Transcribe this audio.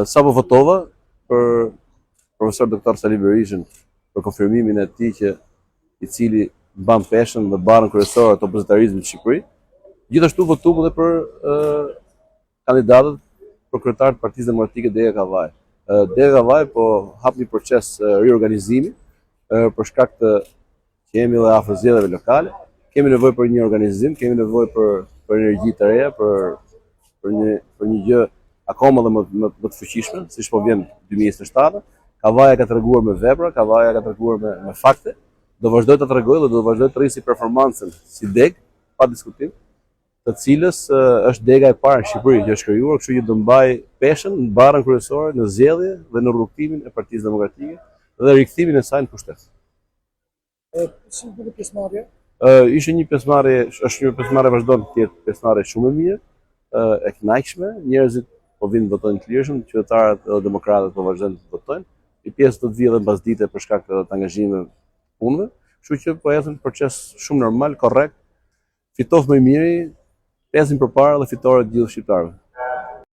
Sa po votova për profesor doktor Sali Berishën për konfirmimin e tij që i cili mban peshën dhe barrën kryesore të opozitarizmit në Shqipëri. Gjithashtu votuam edhe për kandidatët për kryetar të Partisë Demokratike Dega Kavaj. Dega Kavaj po hap një proces riorganizimi për shkak të që jemi edhe afër zgjedhjeve lokale. Kemi nevojë për një organizim, kemi nevojë për energji të reja, për një gjë akoma dhe më të fuqishme, siç po vjen 2027. Kavaja ka treguar me vepra, Kavaja ka treguar me fakte. Do vazhdoj të tregoj dhe do vazhdoj të rrisi performancën si deg, pa diskutim, të cilës është dega e parë në Shqipëri që është krijuar, kështu që do mbaj peshën në barrën kryesore, në zgjedhje dhe në rrugtimin e Partisë Demokratike dhe rikthimin e saj në pushtet. Si duket pjesëmarrja? Ishte një pjesëmarrje, është një pjesëmarrje vazhdon të jetë pjesëmarrje shumë e mirë, e kënaqshme, njerëzit po vinë votojnë të lirshëm, qytetarët dhe demokratët po vazhdojnë të votojnë. I pjesë do të vijë edhe mbas dite për shkak të angazhimeve punëve, kështu që po ecën proces shumë normal, korrekt. Fitoft më i miri, pesin përpara dhe fitore të gjithë shqiptarëve.